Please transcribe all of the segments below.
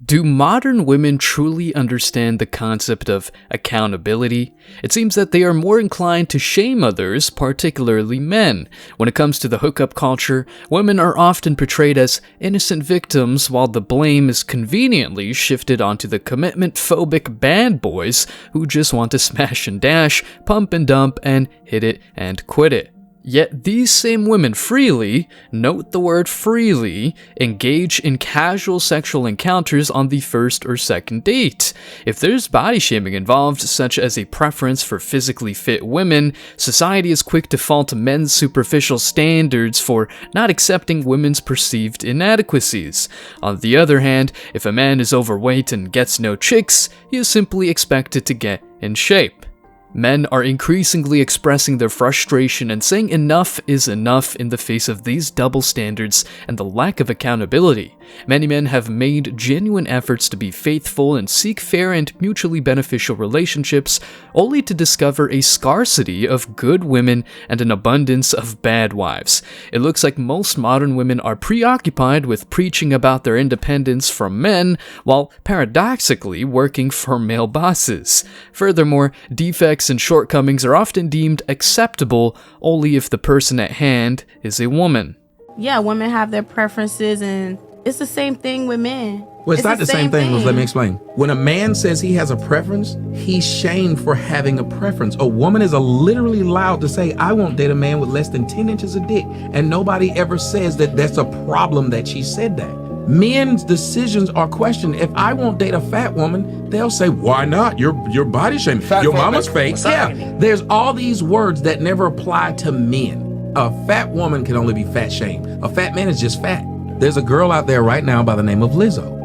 Do modern women truly understand the concept of accountability? It seems that they are more inclined to shame others, particularly men. When it comes to the hookup culture, women are often portrayed as innocent victims, while the blame is conveniently shifted onto the commitment-phobic bad boys who just want to smash and dash, pump and dump, and hit it and quit it. Yet these same women freely, note the word freely, engage in casual sexual encounters on the first or second date. If there's body shaming involved, such as a preference for physically fit women, society is quick to fault men's superficial standards for not accepting women's perceived inadequacies. On the other hand, if a man is overweight and gets no chicks, he is simply expected to get in shape. Men are increasingly expressing their frustration and saying enough is enough in the face of these double standards and the lack of accountability. Many men have made genuine efforts to be faithful and seek fair and mutually beneficial relationships, only to discover a scarcity of good women and an abundance of bad wives. It looks like most modern women are preoccupied with preaching about their independence from men, while paradoxically working for male bosses. Furthermore, defects and shortcomings are often deemed acceptable only if the person at hand is a woman. Yeah, women have their preferences, and it's the same thing with men. Well, it's not the same thing. Let me explain. When a man says he has a preference, he's shamed for having a preference. A woman is literally allowed to say, I won't date a man with less than 10 inches of dick. And nobody ever says that that's a problem that she said that. Men's decisions are questioned. If I won't date a fat woman, they'll say, why not? Your body shaming. Your mama's fake. Yeah. There's all these words that never apply to men. A fat woman can only be fat shamed. A fat man is just fat. There's a girl out there right now by the name of Lizzo.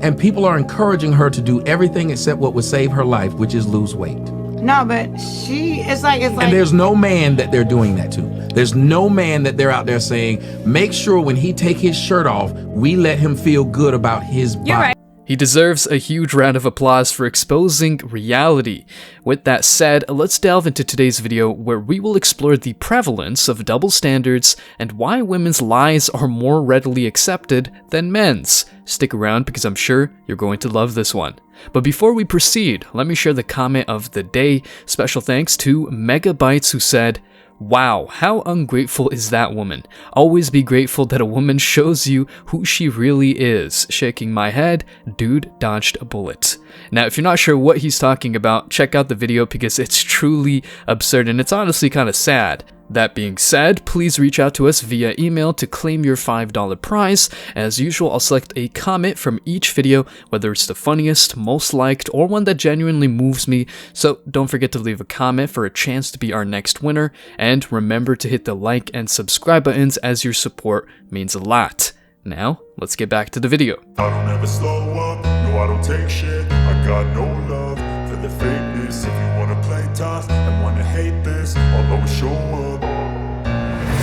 And people are encouraging her to do everything except what would save her life, which is lose weight. No, but it's like. And there's no man that they're doing that to. There's no man that they're out there saying, make sure when he take his shirt off, we let him feel good about his body. You're right. He deserves a huge round of applause for exposing reality. With that said, let's delve into today's video where we will explore the prevalence of double standards and why women's lies are more readily accepted than men's. Stick around because I'm sure you're going to love this one. But before we proceed, let me share the comment of the day. Special thanks to Megabytes, who said, "Wow, how ungrateful is that woman? Always be grateful that a woman shows you who she really is." Shaking my head, dude dodged a bullet. Now, if you're not sure what he's talking about, check out the video because it's truly absurd and it's honestly kind of sad. That being said, please reach out to us via email to claim your $5 prize. As usual, I'll select a comment from each video, whether it's the funniest, most liked, or one that genuinely moves me, so don't forget to leave a comment for a chance to be our next winner, and remember to hit the like and subscribe buttons as your support means a lot. Now, let's get back to the video. I don't ever slow up, no I don't take shit. I got no love for the fakeness. If you wanna play tough and wanna hate this, I'll always show up.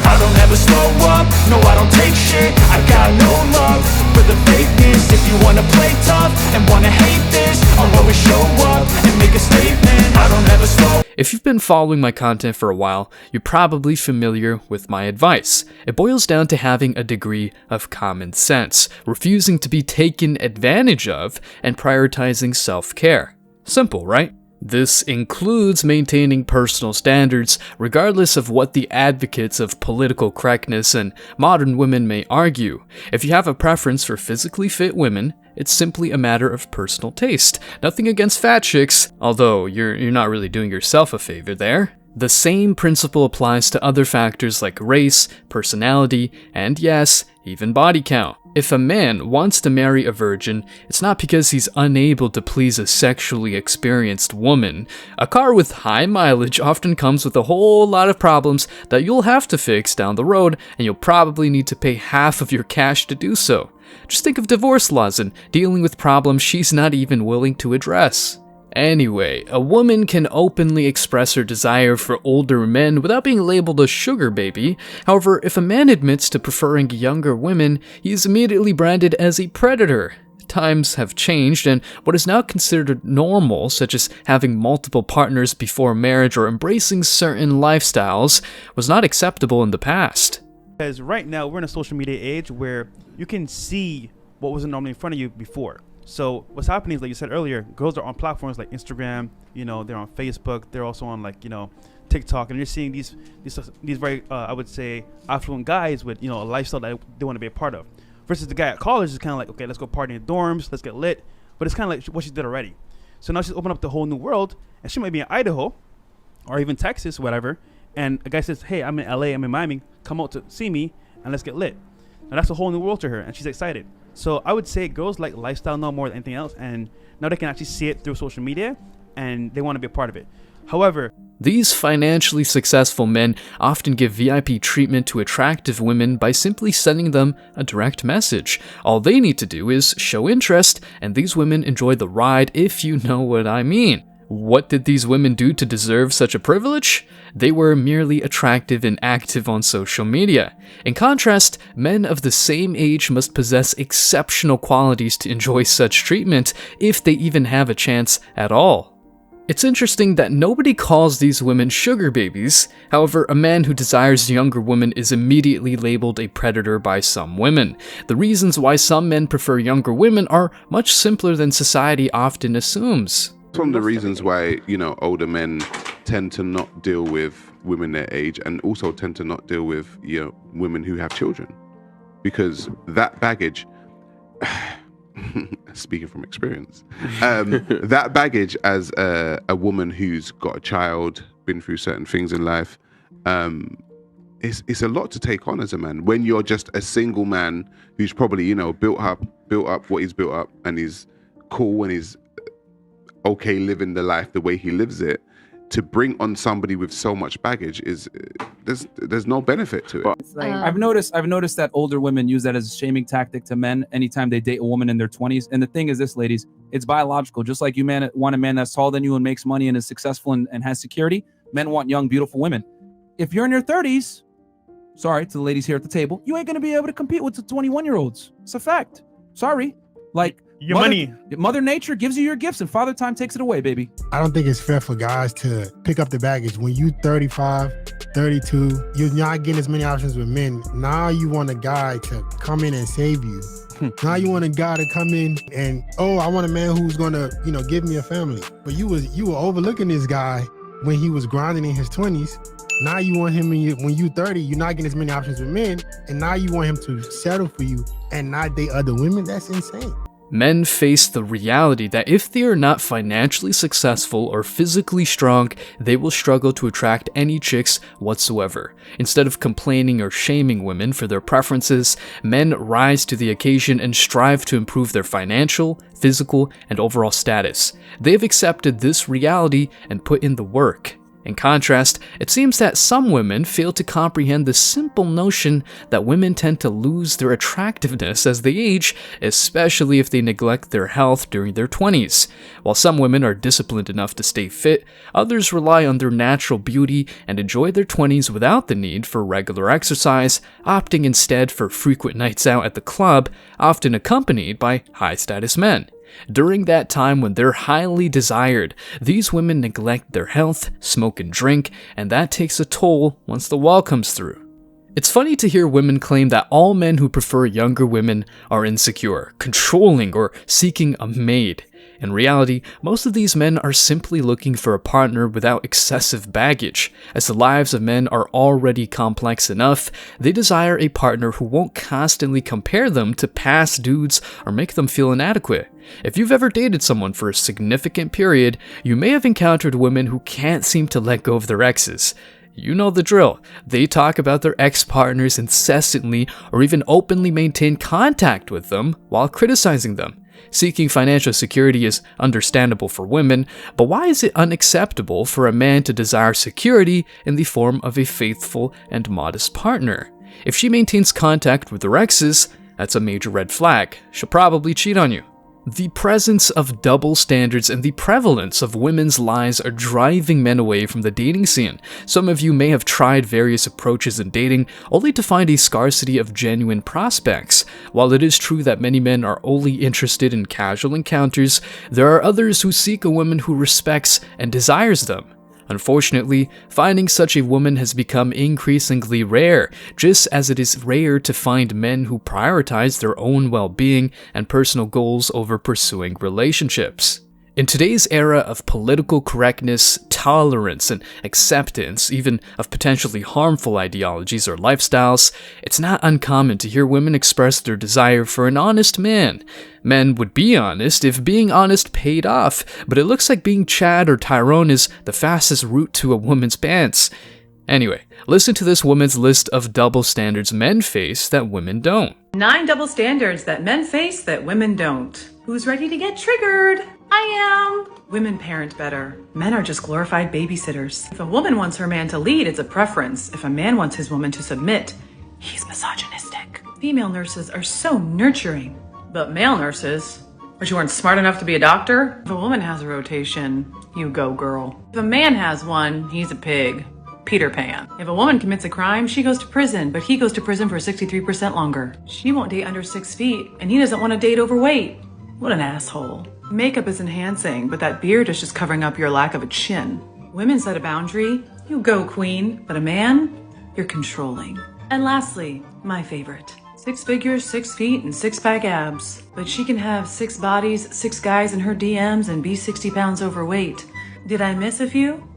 I don't ever slow up, no I don't take shit. I got no love for the fakeness. If you wanna play tough and wanna hate this, I'll always show up and make a statement. I don't ever slow. If you've been following my content for a while, you're probably familiar with my advice. It boils down to having a degree of common sense, refusing to be taken advantage of, and prioritizing self-care. Simple, right? This includes maintaining personal standards, regardless of what the advocates of political correctness and modern women may argue. If you have a preference for physically fit women, it's simply a matter of personal taste. Nothing against fat chicks, although you're not really doing yourself a favor there. The same principle applies to other factors like race, personality, and yes, even body count. If a man wants to marry a virgin, it's not because he's unable to please a sexually experienced woman. A car with high mileage often comes with a whole lot of problems that you'll have to fix down the road, and you'll probably need to pay half of your cash to do so. Just think of divorce laws and dealing with problems she's not even willing to address. Anyway, a woman can openly express her desire for older men without being labeled a sugar baby. However, if a man admits to preferring younger women, he is immediately branded as a predator. Times have changed, and what is now considered normal, such as having multiple partners before marriage or embracing certain lifestyles, was not acceptable in the past. Because right now, we're in a social media age where you can see what wasn't normally in front of you before. So what's happening is, like you said earlier, girls are on platforms like Instagram, they're on Facebook, they're also on TikTok, and you're seeing these very I would say affluent guys with a lifestyle that they want to be a part of, versus the guy at college is kind of like, okay, let's go party in dorms, let's get lit, but it's kind of like what she did already. So now she's opened up the whole new world, and she might be in Idaho or even Texas, whatever, and a guy says, hey, I'm in LA, I'm in Miami, come out to see me and let's get lit. And that's a whole new world to her, and she's excited. So I would say girls like lifestyle now more than anything else, and now they can actually see it through social media, and they want to be a part of it. However, these financially successful men often give VIP treatment to attractive women by simply sending them a direct message. All they need to do is show interest, and these women enjoy the ride, if you know what I mean. What did these women do to deserve such a privilege? They were merely attractive and active on social media. In contrast, men of the same age must possess exceptional qualities to enjoy such treatment, if they even have a chance at all. It's interesting that nobody calls these women sugar babies. However, a man who desires younger women is immediately labeled a predator by some women. The reasons why some men prefer younger women are much simpler than society often assumes. One of the reasons why, older men tend to not deal with women their age, and also tend to not deal with, women who have children. Because that baggage, speaking from experience, that baggage as a woman who's got a child, been through certain things in life, it's a lot to take on as a man. When you're just a single man who's probably, built up what he's built up, and he's cool and he's okay living the life the way he lives it, to bring on somebody with so much baggage is there's no benefit to it. I've noticed that older women use that as a shaming tactic to men anytime they date a woman in their 20s. And the thing is this, ladies, it's biological. Just like you want a man that's taller than you and makes money and is successful and has security, men want young, beautiful women. If you're in your 30s, sorry to the ladies here at the table, you ain't going to be able to compete with the 21-year-olds. It's a fact. Sorry. Mother Nature gives you your gifts, and Father Time takes it away, baby. I don't think it's fair for guys to pick up the baggage. When you 35, 32, you're not getting as many options with men. Now you want a guy to come in and save you. Now you want a guy to come in and, I want a man who's gonna, give me a family. But you were overlooking this guy when he was grinding in his 20s. Now you want him when you 30, you're not getting as many options with men, and now you want him to settle for you and not date other women. That's insane. Men face the reality that if they are not financially successful or physically strong, they will struggle to attract any chicks whatsoever. Instead of complaining or shaming women for their preferences, men rise to the occasion and strive to improve their financial, physical, and overall status. They have accepted this reality and put in the work. In contrast, it seems that some women fail to comprehend the simple notion that women tend to lose their attractiveness as they age, especially if they neglect their health during their 20s. While some women are disciplined enough to stay fit, others rely on their natural beauty and enjoy their 20s without the need for regular exercise, opting instead for frequent nights out at the club, often accompanied by high-status men. During that time when they're highly desired, these women neglect their health, smoke and drink, and that takes a toll once the wall comes through. It's funny to hear women claim that all men who prefer younger women are insecure, controlling, or seeking a maid. In reality, most of these men are simply looking for a partner without excessive baggage. As the lives of men are already complex enough, they desire a partner who won't constantly compare them to past dudes or make them feel inadequate. If you've ever dated someone for a significant period, you may have encountered women who can't seem to let go of their exes. You know the drill. They talk about their ex-partners incessantly or even openly maintain contact with them while criticizing them. Seeking financial security is understandable for women, but why is it unacceptable for a man to desire security in the form of a faithful and modest partner? If she maintains contact with her exes, that's a major red flag. She'll probably cheat on you. The presence of double standards and the prevalence of women's lies are driving men away from the dating scene. Some of you may have tried various approaches in dating, only to find a scarcity of genuine prospects. While it is true that many men are only interested in casual encounters, there are others who seek a woman who respects and desires them. Unfortunately, finding such a woman has become increasingly rare, just as it is rare to find men who prioritize their own well-being and personal goals over pursuing relationships. In today's era of political correctness, tolerance, and acceptance, even of potentially harmful ideologies or lifestyles, it's not uncommon to hear women express their desire for an honest man. Men would be honest if being honest paid off, but it looks like being Chad or Tyrone is the fastest route to a woman's pants. Anyway, listen to this woman's list of double standards men face that women don't. 9 double standards that men face that women don't. Who's ready to get triggered? I am. Women parent better. Men are just glorified babysitters. If a woman wants her man to lead, it's a preference. If a man wants his woman to submit, he's misogynistic. Female nurses are so nurturing. But male nurses? But you weren't smart enough to be a doctor? If a woman has a rotation, you go girl. If a man has one, he's a pig. Peter Pan. If a woman commits a crime, she goes to prison, but he goes to prison for 63% longer. She won't date under 6 feet, and he doesn't want to date overweight. What an asshole. Makeup is enhancing, but that beard is just covering up your lack of a chin. Women set a boundary, you go queen, but a man, you're controlling. And lastly, my favorite. 6 figures, 6 feet, and 6-pack abs. But she can have 6 bodies, 6 guys in her DMs, and be 60 pounds overweight. Did I miss a few?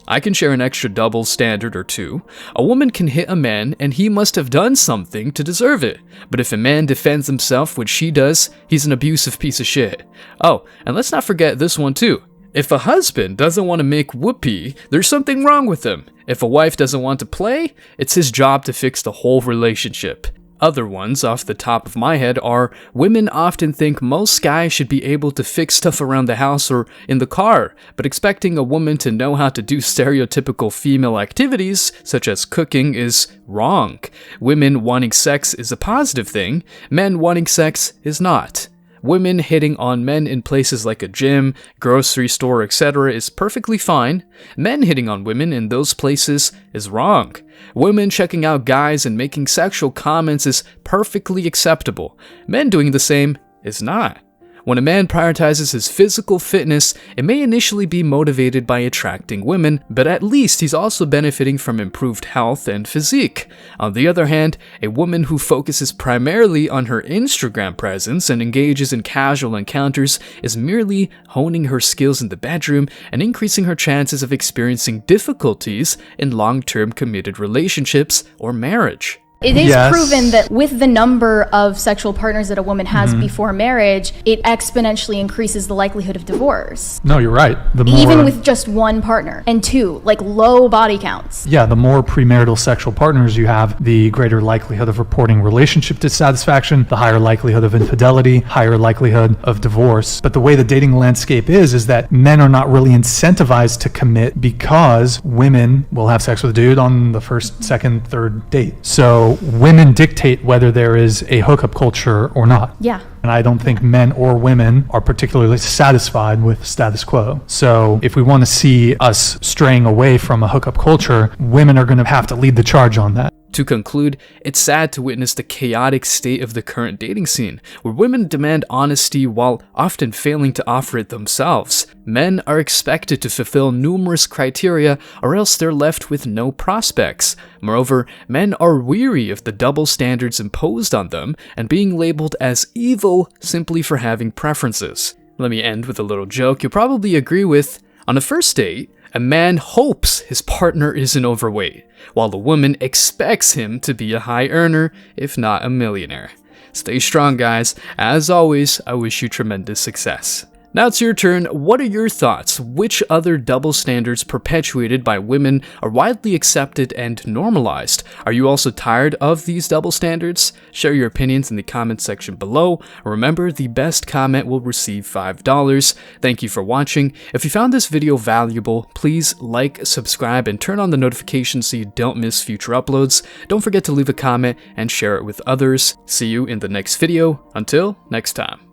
I can share an extra double standard or two. A woman can hit a man and he must have done something to deserve it. But if a man defends himself, which she does, he's an abusive piece of shit. Oh, and let's not forget this one too. If a husband doesn't want to make whoopee, there's something wrong with him. If a wife doesn't want to play, it's his job to fix the whole relationship. Other ones off the top of my head are, women often think most guys should be able to fix stuff around the house or in the car, but expecting a woman to know how to do stereotypical female activities, such as cooking, is wrong. Women wanting sex is a positive thing, men wanting sex is not. Women hitting on men in places like a gym, grocery store, etc. is perfectly fine. Men hitting on women in those places is wrong. Women checking out guys and making sexual comments is perfectly acceptable. Men doing the same is not. When a man prioritizes his physical fitness, it may initially be motivated by attracting women, but at least he's also benefiting from improved health and physique. On the other hand, a woman who focuses primarily on her Instagram presence and engages in casual encounters is merely honing her skills in the bedroom and increasing her chances of experiencing difficulties in long-term committed relationships or marriage. It is proven that with the number of sexual partners that a woman has before marriage, it exponentially increases the likelihood of divorce. No, you're right. Even with just one partner and 2, like low body counts. Yeah, the more premarital sexual partners you have, the greater likelihood of reporting relationship dissatisfaction, the higher likelihood of infidelity, higher likelihood of divorce. But the way the dating landscape is that men are not really incentivized to commit because women will have sex with a dude on the first, second, third date. So women dictate whether there is a hookup culture or not. Yeah. And I don't think men or women are particularly satisfied with status quo. So if we want to see us straying away from a hookup culture, women are going to have to lead the charge on that. To conclude, it's sad to witness the chaotic state of the current dating scene, where women demand honesty while often failing to offer it themselves. Men are expected to fulfill numerous criteria, or else they're left with no prospects. Moreover, men are weary of the double standards imposed on them and being labeled as evil simply for having preferences. Let me end with a little joke you'll probably agree with. On a first date, a man hopes his partner isn't overweight, while the woman expects him to be a high earner, if not a millionaire. Stay strong, guys. As always, I wish you tremendous success. Now it's your turn. What are your thoughts? Which other double standards perpetuated by women are widely accepted and normalized? Are you also tired of these double standards? Share your opinions in the comment section below. Remember, the best comment will receive $5. Thank you for watching. If you found this video valuable, please like, subscribe, and turn on the notifications so you don't miss future uploads. Don't forget to leave a comment and share it with others. See you in the next video. Until next time.